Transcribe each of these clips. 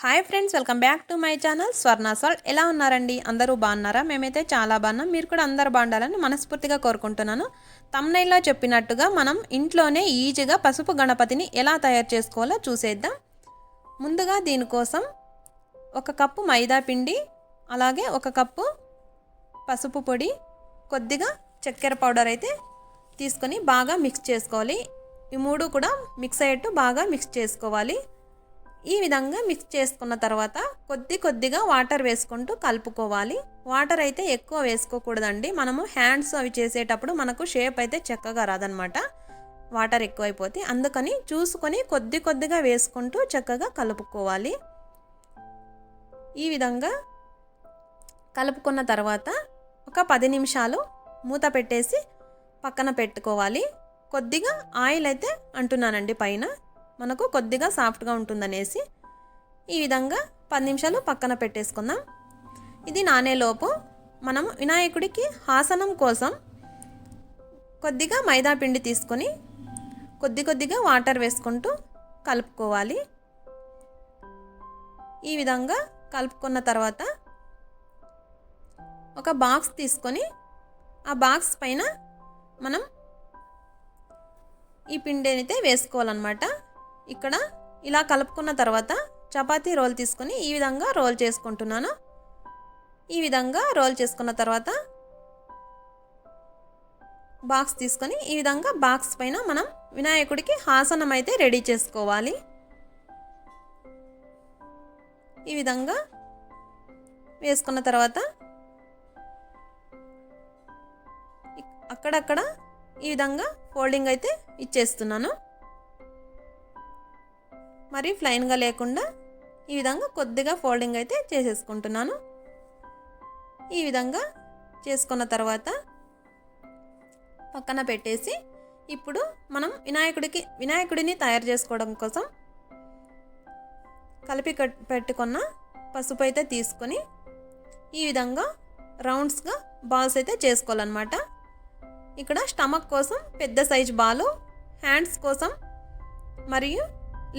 Hi friends, welcome back to my channel Swarna salt. ఎలా ఉన్నారండి? అందరూ బాగున్నారా? మేమైతే చాలా బాగున్నాం. మీరు కూడా అందరూ బాగుండాలని మనస్ఫూర్తిగా కోరుకుంటున్నాను. తమ్నైల్లో చెప్పినట్టుగా మనం ఇంట్లోనే ఈజీగా పసుపు గణపతిని ఎలా తయారు చేసుకోవాలో చూసేద్దాం. ముందుగా దీనికోసం 1 కప్పు మైదా పిండి, అలాగే 1 కప్పు పసుపు పొడి, కొద్దిగా చక్కెర పౌడర్ అయితే తీసుకొని బాగా మిక్స్ చేసుకోవాలి. ఈ మూడు కూడా మిక్స్ అయ్యేట్టు బాగా మిక్స్ చేసుకోవాలి. ఈ విధంగా మిక్స్ చేసుకున్న తర్వాత కొద్దిగా వాటర్ వేసుకుంటూ కలుపుకోవాలి. వాటర్ అయితే ఎక్కువ వేసుకోకూడదండి. మనము హ్యాండ్స్ అవి చేసేటప్పుడు మనకు షేప్ అయితే చక్కగా రాదనమాట, వాటర్ ఎక్కువైపోతే. అందుకని చూసుకొని కొద్దిగా వేసుకుంటూ చక్కగా కలుపుకోవాలి. ఈ విధంగా కలుపుకున్న తర్వాత ఒక 10 నిమిషాలు మూత పెట్టేసి పక్కన పెట్టుకోవాలి. కొద్దిగా ఆయిల్ అయితే అంటున్నానండి పైన, మనకు కొద్దిగా సాఫ్ట్గా ఉంటుందనేసి. ఈ విధంగా 10 నిమిషాలు పక్కన పెట్టేసుకుందాం. ఇది నానేలోపు మనము వినాయకుడికి ఆసనం కోసం కొద్దిగా మైదా పిండి తీసుకొని కొద్దిగా వాటర్ వేసుకుంటూ కలుపుకోవాలి. ఈ విధంగా కలుపుకున్న తర్వాత ఒక బాక్స్ తీసుకొని ఆ బాక్స్ పైన మనం ఈ పిండి అయితే వేసుకోవాలన్నమాట. ఇక్కడ ఇలా కలుపుకున్న తర్వాత చపాతీ రోల్ తీసుకొని ఈ విధంగా రోల్ చేసుకుంటున్నాను. ఈ విధంగా రోల్ చేసుకున్న తర్వాత బాక్స్ తీసుకొని ఈ విధంగా బాక్స్ పైన మనం వినాయకుడికి ఆసనం అయితే రెడీ చేసుకోవాలి. ఈ విధంగా వేసుకున్న తర్వాత అక్కడక్కడ ఈ విధంగా ఫోల్డింగ్ అయితే ఇచ్చేస్తున్నాను. మరి ప్లెయిన్గా లేకుండా ఈ విధంగా కొద్దిగా ఫోల్డింగ్ అయితే చేసేసుకుంటున్నాను. ఈ విధంగా చేసుకున్న తర్వాత పక్కన పెట్టేసి ఇప్పుడు మనం వినాయకుడిని తయారు చేసుకోవడం కోసం కలిపి పెట్టుకున్న పసుపు అయితే తీసుకొని ఈ విధంగా రౌండ్స్గా బాల్స్ అయితే చేసుకోవాలన్నమాట. ఇక్కడ స్టమక్ కోసం పెద్ద సైజ్ బాలు, హ్యాండ్స్ కోసం మరియు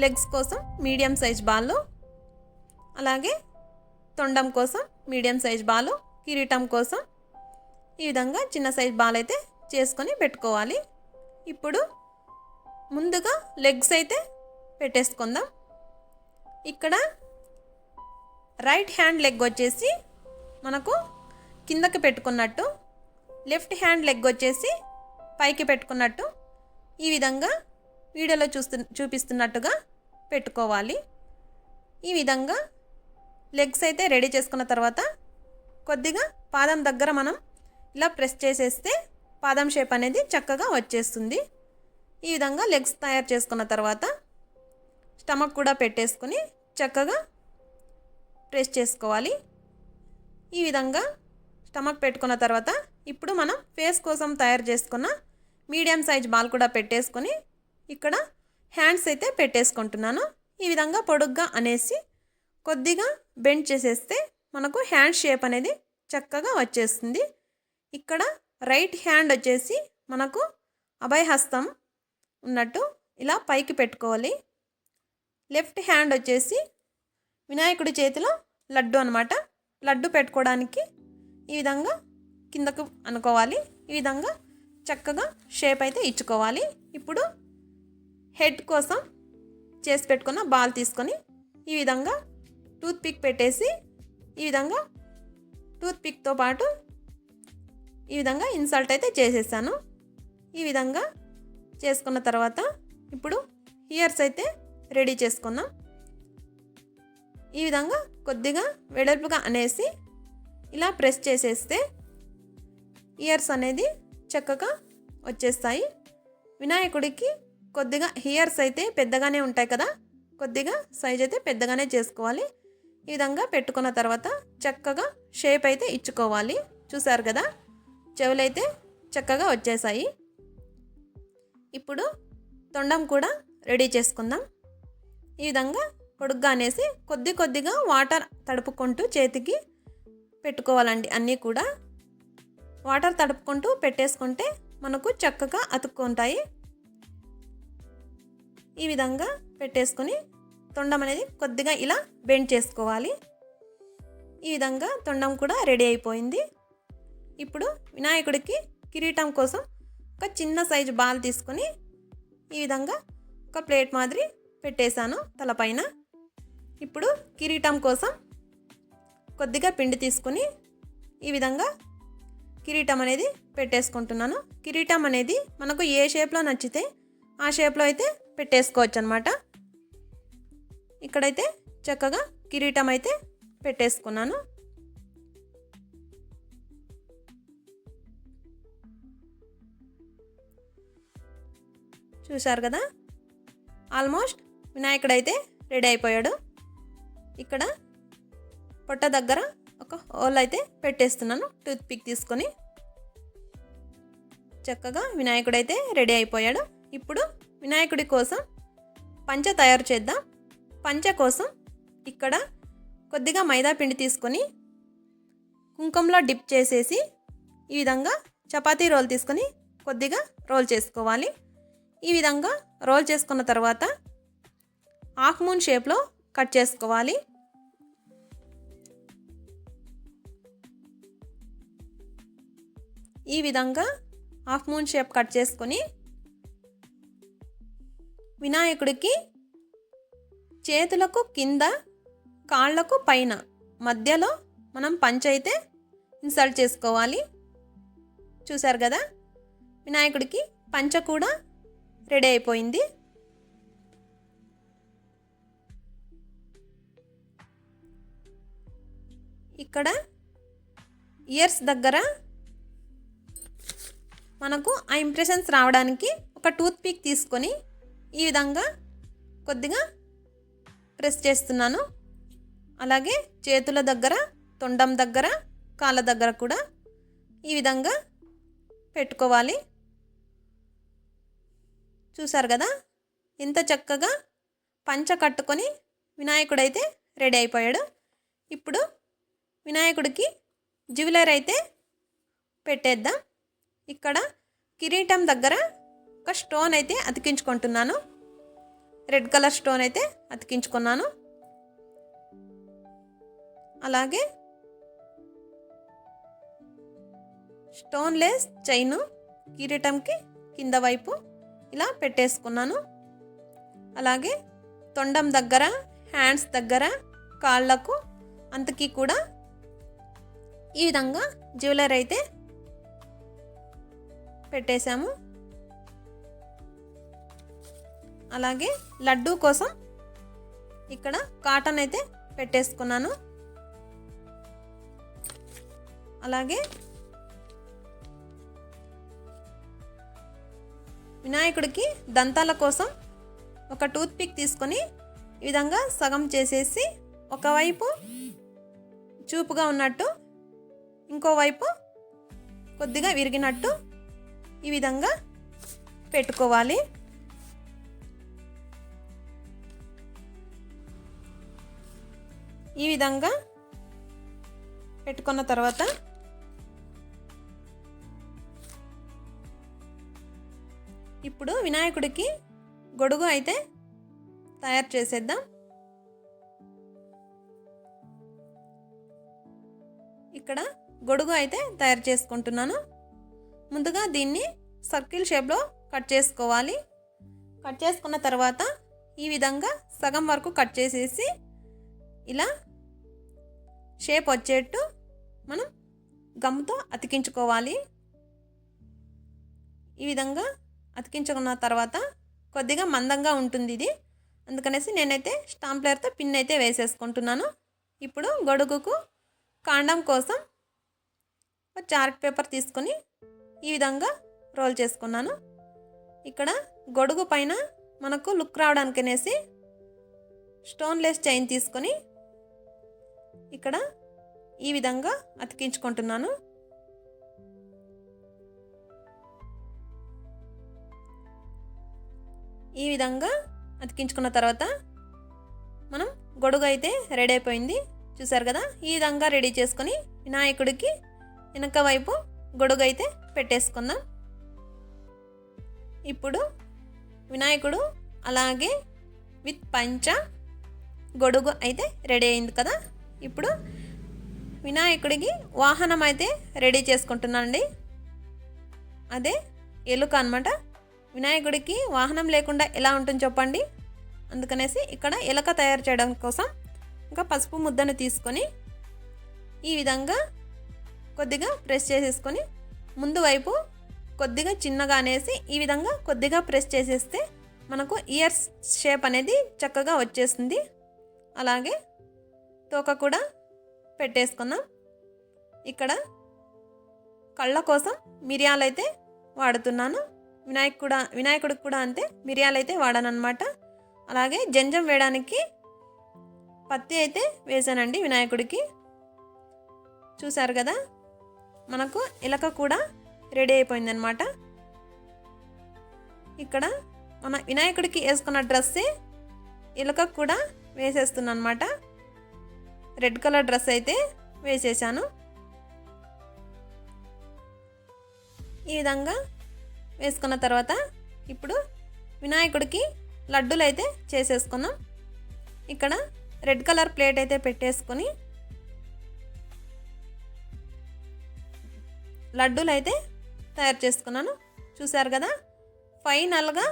లెగ్స్ కోసం మీడియం సైజ్ బాలు, అలాగే తొండం కోసం మీడియం సైజ్ బాలు, కిరీటం కోసం ఈ విధంగా చిన్న సైజ్ బాల్ అయితే చేసుకొని పెట్టుకోవాలి. ఇప్పుడు ముందుగా లెగ్స్ అయితే పెట్టేసుకుందాం. ఇక్కడ రైట్ హ్యాండ్ లెగ్ వచ్చేసి మనకు కిందకి పెట్టుకున్నట్టు, లెఫ్ట్ హ్యాండ్ లెగ్ వచ్చేసి పైకి పెట్టుకున్నట్టు ఈ విధంగా వీడియోలో చూపిస్తున్నట్టుగా పెట్టుకోవాలి. ఈ విధంగా లెగ్స్ అయితే రెడీ చేసుకున్న తర్వాత కొద్దిగా పాదం దగ్గర మనం ఇలా ప్రెస్ చేసేస్తే పాదం షేప్ అనేది చక్కగా వచ్చేస్తుంది. ఈ విధంగా లెగ్స్ తయారు చేసుకున్న తర్వాత స్టమక్ కూడా పెట్టేసుకొని చక్కగా ప్రెస్ చేసుకోవాలి. ఈ విధంగా స్టమక్ పెట్టుకున్న తర్వాత ఇప్పుడు మనం ఫేస్ కోసం తయారు చేసుకున్న మీడియం సైజ్ బాల్ కూడా పెట్టేసుకొని ఇక్కడ హ్యాండ్స్ అయితే పెట్టేసుకుంటున్నాను. ఈ విధంగా పొడుగ్గా అనేసి కొద్దిగా బెండ్ చేసేస్తే మనకు హ్యాండ్ షేప్ అనేది చక్కగా వచ్చేస్తుంది. ఇక్కడ రైట్ హ్యాండ్ వచ్చేసి మనకు అభయహస్తం ఉన్నట్టు ఇలా పైకి పెట్టుకోవాలి. లెఫ్ట్ హ్యాండ్ వచ్చేసి వినాయకుడి చేతిలో లడ్డు అనమాట. లడ్డు పెట్టుకోవడానికి ఈ విధంగా కిందకు అనుకోవాలి. ఈ విధంగా చక్కగా షేప్ అయితే ఇచ్చుకోవాలి. ఇప్పుడు హెడ్ కోసం చేసి పెట్టుకున్న బాల్ తీసుకొని ఈ విధంగా టూత్ పిక్ పెట్టేసి ఈ విధంగా టూత్ పిక్తో పాటు ఈ విధంగా ఇన్సర్ట్ అయితే చేసేసాను. ఈ విధంగా చేసుకున్న తర్వాత ఇప్పుడు ఇయర్స్ అయితే రెడీ చేసుకుందాం. ఈ విధంగా కొద్దిగా వెడల్పుగా అనేసి ఇలా ప్రెస్ చేసేస్తే ఇయర్స్ అనేది చక్కగా వచ్చేస్తాయి. వినాయకుడికి కొద్దిగా ఇయర్స్ అయితే పెద్దగానే ఉంటాయి కదా, కొద్దిగా సైజ్ అయితే పెద్దగానే చేసుకోవాలి. ఈ విధంగా పెట్టుకున్న తర్వాత చక్కగా షేప్ అయితే ఇచ్చుకోవాలి. చూసారు కదా, చెవులైతే చక్కగా వచ్చేసాయి. ఇప్పుడు తొండం కూడా రెడీ చేసుకుందాం. ఈ విధంగా పొడుగ్గా అనేసి కొద్దిగా వాటర్ తడుపుకుంటూ చేతికి పెట్టుకోవాలండి. అన్నీ కూడా వాటర్ తడుపుకుంటూ పెట్టేసుకుంటే మనకు చక్కగా అతుక్కుంటాయి. ఈ విధంగా పెట్టేసుకొని తొండం అనేది కొద్దిగా ఇలా బెండ్ చేసుకోవాలి. ఈ విధంగా తొండం కూడా రెడీ అయిపోయింది. ఇప్పుడు వినాయకుడికి కిరీటం కోసం ఒక చిన్న సైజు బాల్ తీసుకొని ఈ విధంగా ఒక ప్లేట్ మాదిరి పెట్టేశాను తలపైన. ఇప్పుడు కిరీటం కోసం కొద్దిగా పిండి తీసుకొని ఈ విధంగా కిరీటం అనేది పెట్టేసుకుంటున్నాను. కిరీటం అనేది మనకు ఏ షేప్లో నచ్చితే ఆ షేప్లో అయితే పెట్టేసుకోవచ్చు అన్నమాట. ఇక్కడైతే చక్కగా కిరీటం అయితే పెట్టేసుకున్నాను. చూశారు కదా, ఆల్మోస్ట్ వినాయకుడు అయితే రెడీ అయిపోయాడు. ఇక్కడ పొట్ట దగ్గర ఒక హోల్ అయితే పెట్టేస్తున్నాను టూత్ పిక్ తీసుకొని. చక్కగా వినాయకుడు అయితే రెడీ అయిపోయాడు. ఇప్పుడు వినాయకుడి కోసం పంచ తయారు చేద్దాం. పంచ కోసం ఇక్కడ కొద్దిగా మైదా పిండి తీసుకొని కుంకుమలో డిప్ చేసేసి ఈ విధంగా చపాతీ రోల్ తీసుకొని కొద్దిగా రోల్ చేసుకోవాలి. ఈ విధంగా రోల్ చేసుకున్న తర్వాత హాఫ్ మూన్ షేప్లో కట్ చేసుకోవాలి. ఈ విధంగా హాఫ్ మూన్ షేప్ కట్ చేసుకొని వినాయకుడికి చేతులకు కింద, కాళ్ళకు పైన మధ్యలో మనం పంచ అయితే ఇన్సర్ట్ చేసుకోవాలి. చూశారు కదా, వినాయకుడికి పంచ కూడా రెడీ అయిపోయింది. ఇక్కడ ఇయర్స్ దగ్గర మనకు ఆ ఇంప్రెషన్స్ రావడానికి ఒక టూత్ పిక్ తీసుకొని ఈ విధంగా కొద్దిగా ప్రెస్ చేస్తున్నాను. అలాగే చేతుల దగ్గర, తొండం దగ్గర, కాళ్ళ దగ్గర కూడా ఈ విధంగా పెట్టుకోవాలి. చూసారు కదా, ఎంత చక్కగా పంచ కట్టుకొని వినాయకుడైతే రెడీ అయిపోయాడు. ఇప్పుడు వినాయకుడికి జ్యువెలరీ అయితే పెట్టేద్దాం. ఇక్కడ కిరీటం దగ్గర ఒక స్టోన్ అయితే అతికించుకుంటున్నాను. రెడ్ కలర్ స్టోన్ అయితే అతికించుకున్నాను. అలాగే స్టోన్లెస్ చైను కిరీటంకి కింద వైపు ఇలా పెట్టేసుకున్నాను. అలాగే తొండం దగ్గర, హ్యాండ్స్ దగ్గర, కాళ్ళకు అంతకి కూడా ఈ విధంగా జ్యువెలరీ అయితే పెట్టేశాము. అలాగే లడ్డూ కోసం ఇక్కడ కాటన్ అయితే పెట్టేసుకున్నాను. అలాగే వినాయకుడికి దంతాల కోసం ఒక టూత్ పిక్ తీసుకొని ఈ విధంగా సగం చేసేసి ఒకవైపు చూపుగా ఉన్నట్టు, ఇంకోవైపు కొద్దిగా విరిగినట్టు ఈ విధంగా పెట్టుకోవాలి. ఈ విధంగా పెట్టుకున్న తర్వాత ఇప్పుడు వినాయకుడికి గొడుగు అయితే తయారు చేసేద్దాం. ఇక్కడ గొడుగు అయితే తయారు చేసుకుంటున్నాను. ముందుగా దీన్ని సర్కిల్ షేప్లో కట్ చేసుకోవాలి. కట్ చేసుకున్న తర్వాత ఈ విధంగా సగం వరకు కట్ చేసేసి ఇలా షేప్ వచ్చేట్టు మనం గమ్తో అతికించుకోవాలి. ఈ విధంగా అతికించుకున్న తర్వాత కొద్దిగా మందంగా ఉంటుంది ఇది, అందుకనేసి నేనైతే స్టాంప్లర్తో పిన్ అయితే వేసేసుకుంటున్నాను. ఇప్పుడు గొడుగుకు కాండం కోసం ఒక చార్ట్ పేపర్ తీసుకొని ఈ విధంగా రోల్ చేసుకున్నాను. ఇక్కడ గొడుగు పైన మనకు లుక్ రావడానికి అనేసి స్టోన్లెస్ చైన్ తీసుకొని ఇక్కడ ఈ విధంగా అతికించుకుంటున్నాను. ఈ విధంగా అతికించుకున్న తర్వాత మనం గొడుగు అయితే రెడీ అయిపోయింది. చూసారు కదా, ఈ విధంగా రెడీ చేసుకొని వినాయకుడికి వెనక వైపు గొడుగు అయితే పెట్టేసుకుందాం. ఇప్పుడు వినాయకుడు అలాగే విత్ పంచ గొడుగు అయితే రెడీ అయింది కదా. ఇప్పుడు వినాయకుడికి వాహనం అయితే రెడీ చేసుకుంటున్నానండి. అదే ఎలుక అనమాట. వినాయకుడికి వాహనం లేకుండా ఎలా ఉంటుంది చెప్పండి. అందుకనేసి ఇక్కడ ఎలుక తయారు చేయడం కోసం ఇంకా పసుపు ముద్దను తీసుకొని ఈ విధంగా కొద్దిగా ప్రెస్ చేసేసుకొని ముందు వైపు కొద్దిగా చిన్నగా అనేసి ఈ విధంగా కొద్దిగా ప్రెస్ చేసేస్తే మనకు ఇయర్స్ షేప్ అనేది చక్కగా వచ్చేస్తుంది. అలాగే తోక కూడా పెట్టేసుకున్నాం. ఇక్కడ కళ్ళ కోసం మిరియాలైతే వాడుతున్నాను. వినాయకుడికి కూడా అంతే, మిరియాలైతే వాడానన్నమాట. అలాగే జంజం వేయడానికి పత్తి అయితే వేసానండి వినాయకుడికి. చూసారు కదా, మనకు ఎలక కూడా రెడీ అయిపోయిందనమాట. ఇక్కడ మన వినాయకుడికి వేసుకున్న డ్రెస్సే ఎలుకకు కూడా వేసేస్తున్నాను అనమాట. రెడ్ కలర్ డ్రెస్ అయితే వేసేసాను. ఈ విధంగా వేసుకున్న తర్వాత ఇప్పుడు వినాయకుడికి లడ్డూలు అయితే చేసేసుకున్నాం. ఇక్కడ రెడ్ కలర్ ప్లేట్ అయితే పెట్టేసుకొని లడ్డూలు అయితే తయారు చేసుకున్నాను. చూసారు కదా, ఫైనల్గా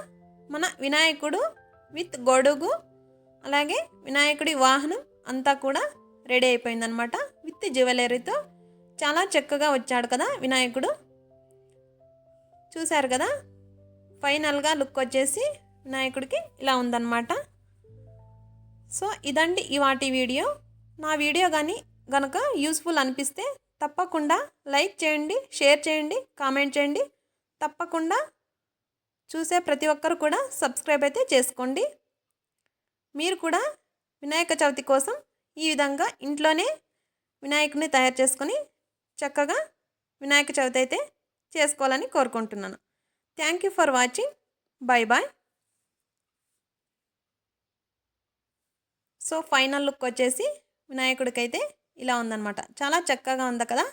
మన వినాయకుడు విత్ గొడుగు అలాగే వినాయకుడి వాహనం అంతా కూడా రెడీ అయిపోయిందనమాట. విత్ జ్యువెలరీతో చాలా చక్కగా వచ్చాడు కదా వినాయకుడు. చూసారు కదా, ఫైనల్గా లుక్ వచ్చేసి వినాయకుడికి ఇలా ఉందన్నమాట. సో ఇదండి ఇవాటి వీడియో. నా వీడియో కానీ కనుక యూస్ఫుల్ అనిపిస్తే తప్పకుండా లైక్ చేయండి, షేర్ చేయండి, కామెంట్ చేయండి. తప్పకుండా చూసే ప్రతి ఒక్కరు కూడా సబ్స్క్రైబ్ అయితే చేసుకోండి. మీరు కూడా వినాయక చవితి కోసం ఈ విధంగా ఇంట్లోనే వినాయకుడిని తయారు చేసుకొని చక్కగా వినాయక చవితి అయితే చేసుకోవాలని కోరుకుంటున్నాను. Thank you for watching. Bye bye. So final look వచ్చేసి వినాయకుడికి అయితే ఇలా ఉందన్నమాట. చాలా చక్కగా ఉంది కదా.